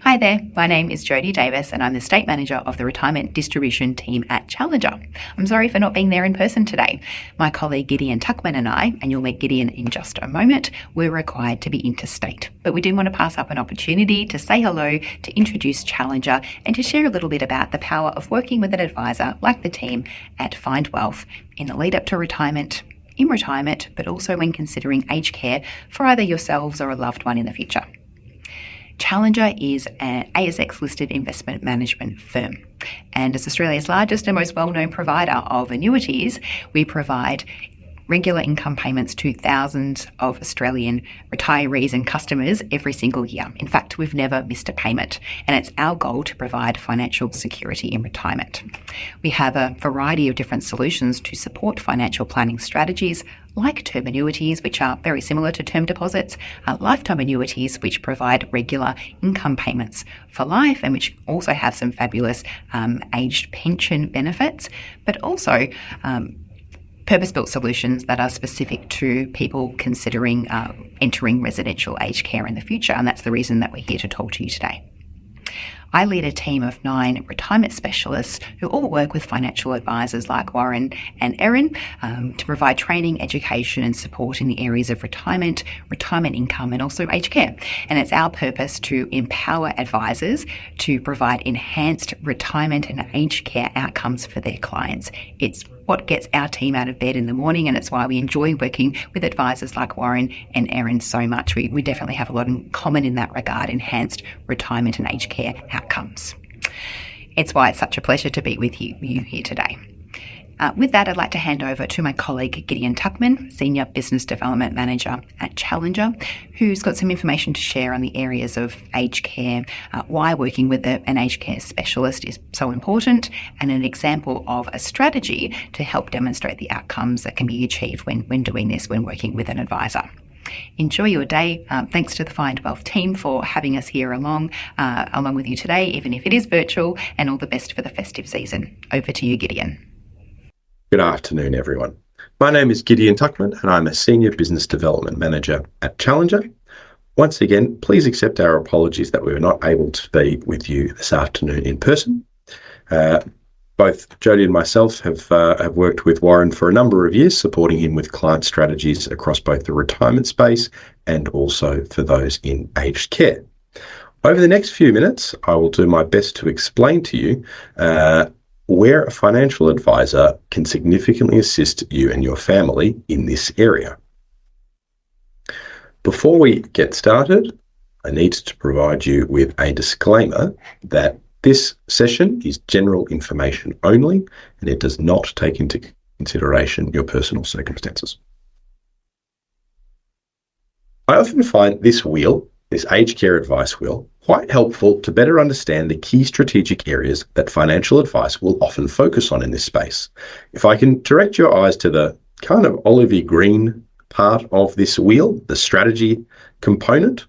Hi there, my name is Jodie Davis and I'm the State Manager of the Retirement Distribution Team at Challenger. I'm sorry for not being there in person today. My colleague Gideon Tuckman and I, and you'll meet Gideon in just a moment, were required to be interstate. But we do want to pass up an opportunity to say hello, to introduce Challenger, and to share a little bit about the power of working with an advisor like the team at Find Wealth in the lead up to retirement, in retirement, but also when considering aged care for either yourselves or a loved one in the future. Challenger is an ASX-listed investment management firm. And as Australia's largest and most well-known provider of annuities, we provide regular income payments to thousands of Australian retirees and customers every single year. In fact, we've never missed a payment, and it's our goal to provide financial security in retirement. We have a variety of different solutions to support financial planning strategies, like term annuities, which are very similar to term deposits, lifetime annuities, which provide regular income payments for life and which also have some fabulous aged pension benefits, but also purpose-built solutions that are specific to people considering entering residential aged care in the future, and that's the reason that we're here to talk to you today. I lead a team of 9 retirement specialists who all work with financial advisors like Warren and Erin to provide training, education and support in the areas of retirement, retirement income and also aged care. And it's our purpose to empower advisors to provide enhanced retirement and aged care outcomes for their clients. It's what gets our team out of bed in the morning, and it's why we enjoy working with advisors like Warren and Erin so much. We definitely have a lot in common in that regard, enhanced retirement and aged care outcomes. It's why it's such a pleasure to be with you here today. With that, I'd like to hand over to my colleague Gideon Tuckman, Senior Business Development Manager at Challenger, who's got some information to share on the areas of aged care, why working with an aged care specialist is so important, and an example of a strategy to help demonstrate the outcomes that can be achieved when doing this, when working with an advisor. Enjoy your day. Thanks to the Find Wealth team for having us here along with you today, even if it is virtual, and all the best for the festive season. Over to you, Gideon. Good afternoon, everyone. My name is Gideon Tuckman and I'm a Senior Business Development Manager at Challenger. Once again, please accept our apologies that we were not able to be with you this afternoon in person. Both Jodie and myself have worked with Warren for a number of years, supporting him with client strategies across both the retirement space and also for those in aged care. Over the next few minutes, I will do my best to explain to you where a financial advisor can significantly assist you and your family in this area. Before we get started, I need to provide you with a disclaimer that this session is general information only, and it does not take into consideration your personal circumstances. I often find this aged care advice wheel, quite helpful to better understand the key strategic areas that financial advice will often focus on in this space. If I can direct your eyes to the kind of olivey green part of this wheel, the strategy component,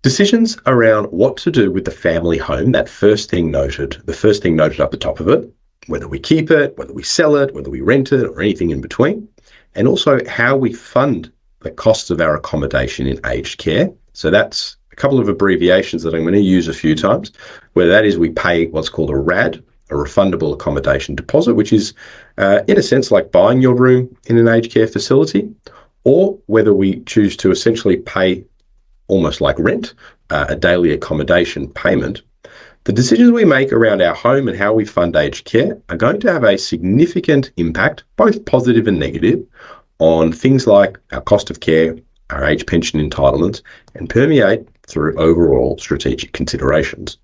decisions around what to do with the family home, the first thing noted up the top of it, whether we keep it, whether we sell it, whether we rent it, or anything in between, and also how we fund the costs of our accommodation in aged care. So that's a couple of abbreviations that I'm going to use a few times, where that is we pay what's called a RAD, a refundable accommodation deposit, which is in a sense like buying your room in an aged care facility, or whether we choose to essentially pay almost like rent, a daily accommodation payment. The decisions we make around our home and how we fund aged care are going to have a significant impact, both positive and negative, on things like our cost of care, our age pension entitlements, and permeate through overall strategic considerations.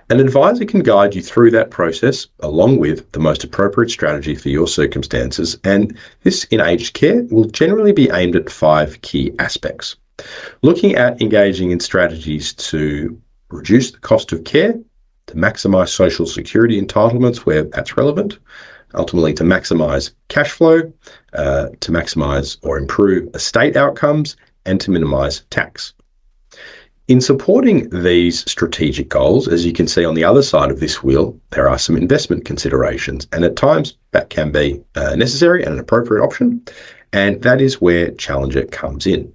An advisor can guide you through that process along with the most appropriate strategy for your circumstances, and this in aged care will generally be aimed at 5 key aspects. Looking at engaging in strategies to reduce the cost of care, to maximise social security entitlements where that's relevant, ultimately to maximise cash flow, to maximise or improve estate outcomes, and to minimise tax. In supporting these strategic goals, as you can see on the other side of this wheel, there are some investment considerations, and at times that can be necessary and an appropriate option, and that is where Challenger comes in.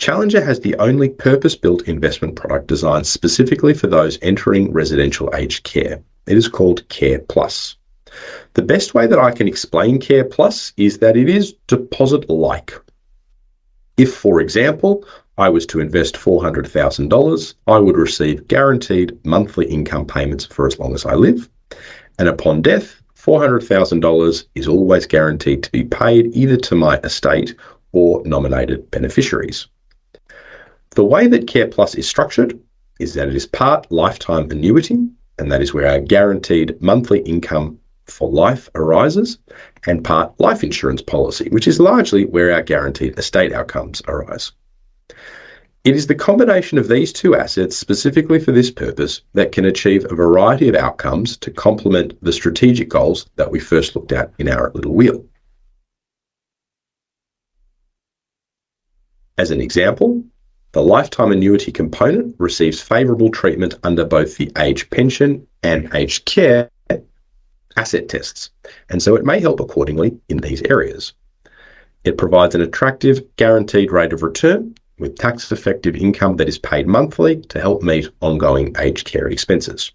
Challenger has the only purpose-built investment product designed specifically for those entering residential aged care. It is called Care Plus. The best way that I can explain Care Plus is that it is deposit-like. If, for example, I was to invest $400,000, I would receive guaranteed monthly income payments for as long as I live. And upon death, $400,000 is always guaranteed to be paid either to my estate or nominated beneficiaries. The way that Care Plus is structured is that it is part lifetime annuity, and that is where our guaranteed monthly income for life arises, and part life insurance policy, which is largely where our guaranteed estate outcomes arise. It is the combination of these two assets specifically for this purpose that can achieve a variety of outcomes to complement the strategic goals that we first looked at in our little wheel. As an example, the lifetime annuity component receives favourable treatment under both the age pension and aged care asset tests, and so it may help accordingly in these areas. It provides an attractive guaranteed rate of return with tax-effective income that is paid monthly to help meet ongoing aged care expenses.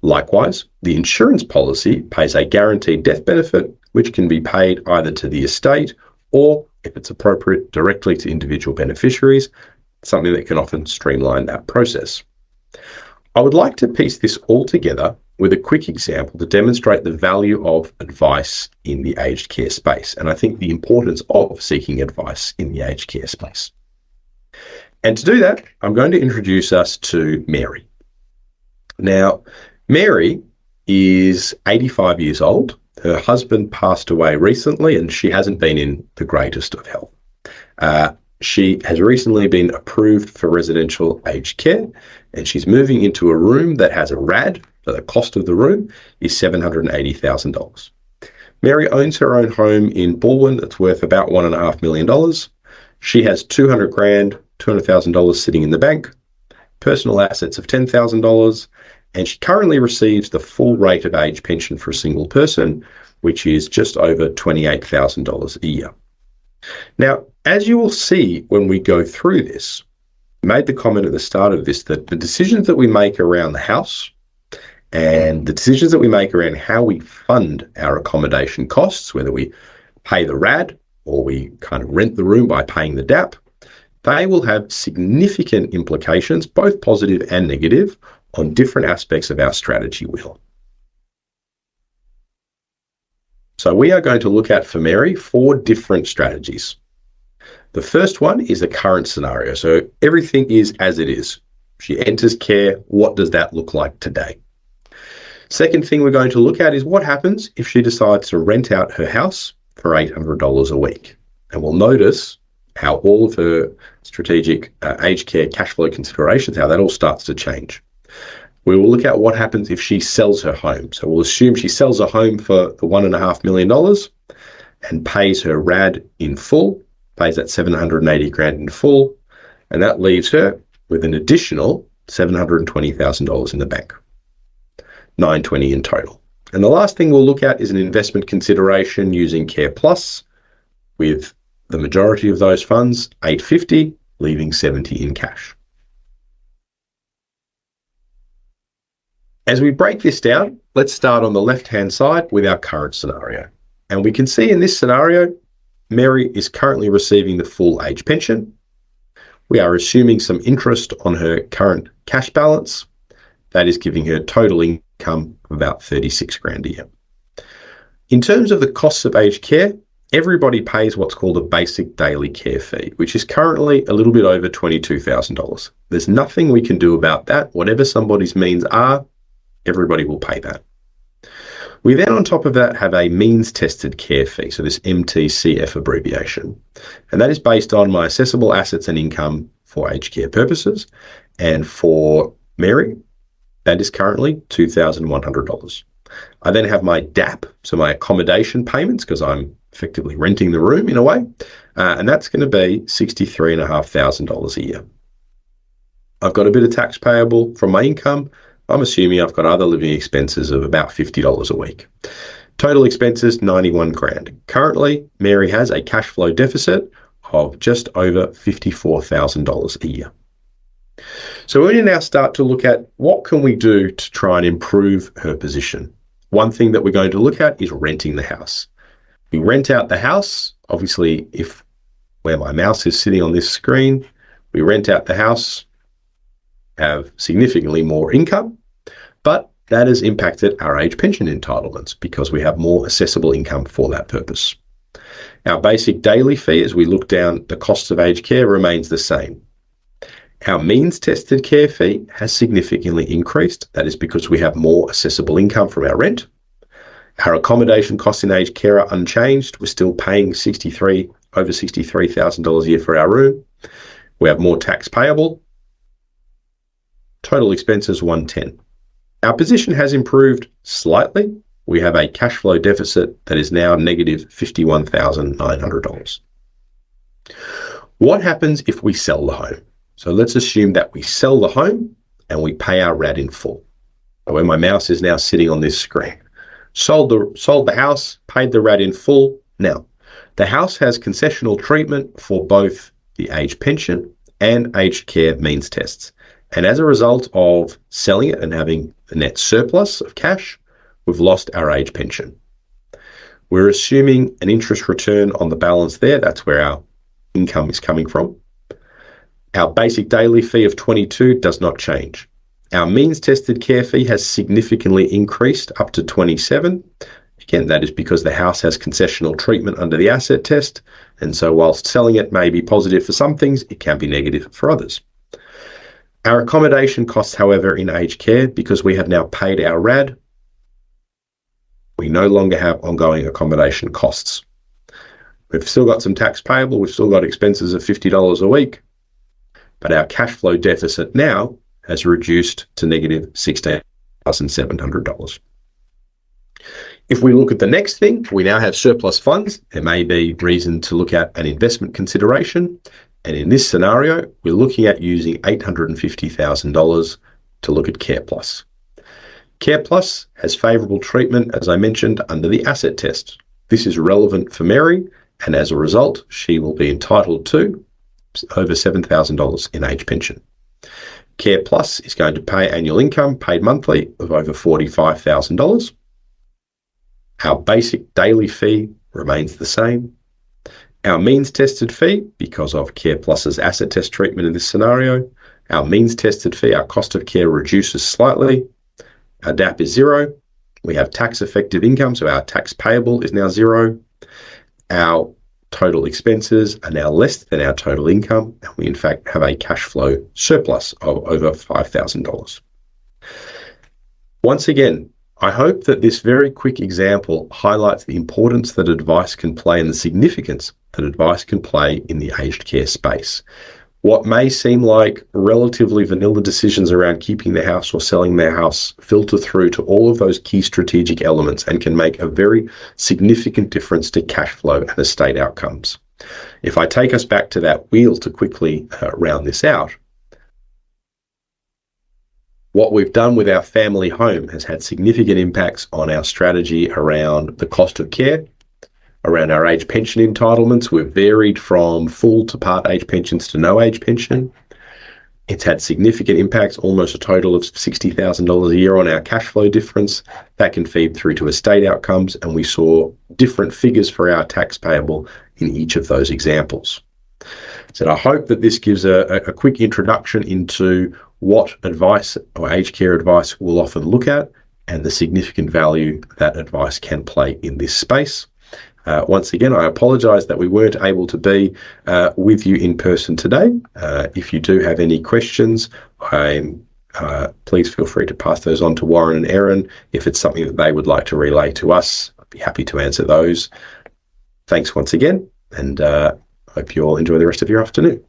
Likewise, the insurance policy pays a guaranteed death benefit, which can be paid either to the estate or, if it's appropriate, directly to individual beneficiaries, something that can often streamline that process. I would like to piece this all together with a quick example to demonstrate the value of advice in the aged care space, and I think the importance of seeking advice in the aged care space. And to do that, I'm going to introduce us to Mary. Now, Mary is 85 years old. Her husband passed away recently, and she hasn't been in the greatest of health. She has recently been approved for residential aged care, and she's moving into a room that has a RAD, so the cost of the room is $780,000. Mary owns her own home in Balwyn that's worth about $1.5 million. She has $200,000 sitting in the bank, personal assets of $10,000, and she currently receives the full rate of age pension for a single person, which is just over $28,000 a year. Now, as you will see when we go through this, I made the comment at the start of this that the decisions that we make around the house and the decisions that we make around how we fund our accommodation costs, whether we pay the RAD or we kind of rent the room by paying the DAP, they will have significant implications, both positive and negative, on different aspects of our strategy wheel. So we are going to look at, for Mary, 4 different strategies. The first one is a current scenario. So everything is as it is. She enters care. What does that look like today? Second thing we're going to look at is what happens if she decides to rent out her house for $800 a week. And we'll notice how all of her strategic aged care cash flow considerations, how that all starts to change. We will look at what happens if she sells her home. So we'll assume she sells a home for the $1.5 million and pays her RAD in full, pays that $780,000 in full, and that leaves her with an additional $720,000 in the bank, $920,000 in total. And the last thing we'll look at is an investment consideration using Care Plus, with the majority of those funds, $850,000, leaving $70,000 in cash. As we break this down, let's start on the left-hand side with our current scenario. And we can see in this scenario, Mary is currently receiving the full age pension. We are assuming some interest on her current cash balance. That is giving her total income of about $36,000 a year. In terms of the costs of aged care, everybody pays what's called a basic daily care fee, which is currently a little bit over $22,000. There's nothing we can do about that. Whatever somebody's means are, everybody will pay that. We then, on top of that, have a means-tested care fee, so this MTCF abbreviation. And that is based on my assessable assets and income for aged care purposes. And for Mary, that is currently $2,100. I then have my DAP, so my accommodation payments, because I'm effectively renting the room in a way, and that's going to be $63,500 a year. I've got a bit of tax payable from my income. I'm assuming I've got other living expenses of about $50 a week. Total expenses, $91,000. Currently, Mary has a cash flow deficit of just over $54,000 a year. So we now start to look at what can we do to try and improve her position. One thing that we're going to look at is renting the house. We rent out the house. Obviously, if where my mouse is sitting on this screen, we rent out the house, have significantly more income, but that has impacted our age pension entitlements because we have more accessible income for that purpose. Our basic daily fee, as we look down the costs of aged care, remains the same. Our means tested care fee has significantly increased. That is because we have more accessible income from our rent. Our accommodation costs in aged care are unchanged. We're still paying over $63,000 a year for our room. We have more tax payable. Total expenses $110. Our position has improved slightly. We have a cash flow deficit that is now negative $51,900. What happens if we sell the home? So let's assume that we sell the home and we pay our RAD in full. Where my mouse is now sitting on this screen. Sold the house, paid the RAD in full. Now, the house has concessional treatment for both the age pension and aged care means tests. And as a result of selling it and having a net surplus of cash, we've lost our age pension. We're assuming an interest return on the balance there. That's where our income is coming from. Our basic daily fee of $22 does not change. Our means tested care fee has significantly increased up to $27. Again, that is because the house has concessional treatment under the asset test. And so whilst selling it may be positive for some things, it can be negative for others. Our accommodation costs, however, in aged care, because we have now paid our RAD, we no longer have ongoing accommodation costs. We've still got some tax payable, we've still got expenses of $50 a week, but our cash flow deficit now has reduced to negative $16,700. If we look at the next thing, we now have surplus funds. There may be reason to look at an investment consideration. And in this scenario, we're looking at using $850,000 to look at Care Plus. Care Plus has favourable treatment, as I mentioned, under the asset test. This is relevant for Mary, and as a result, she will be entitled to over $7,000 in age pension. Care Plus is going to pay annual income paid monthly of over $45,000. Our basic daily fee remains the same. Our means tested fee, because of Care Plus's asset test treatment in this scenario, our means tested fee, our cost of care reduces slightly. Our DAP is zero. We have tax effective income, so our tax payable is now zero. Our total expenses are now less than our total income, and we in fact have a cash flow surplus of over $5,000. Once again, I hope that this very quick example highlights the importance that advice can play and the significance that advice can play in the aged care space. What may seem like relatively vanilla decisions around keeping the house or selling their house filter through to all of those key strategic elements and can make a very significant difference to cash flow and estate outcomes. If I take us back to that wheel to quickly round this out, what we've done with our family home has had significant impacts on our strategy around the cost of care, around our age pension entitlements. We've varied from full to part age pensions to no age pension. It's had significant impacts, almost a total of $60,000 a year on our cash flow difference. That can feed through to estate outcomes, and we saw different figures for our tax payable in each of those examples. So I hope that this gives a quick introduction into what advice or aged care advice will often look at and the significant value that advice can play in this space. Once again, I apologise that we weren't able to be with you in person today. If you do have any questions, please feel free to pass those on to Warren and Erin. If it's something that they would like to relay to us, I'd be happy to answer those. Thanks once again, and hope you all enjoy the rest of your afternoon.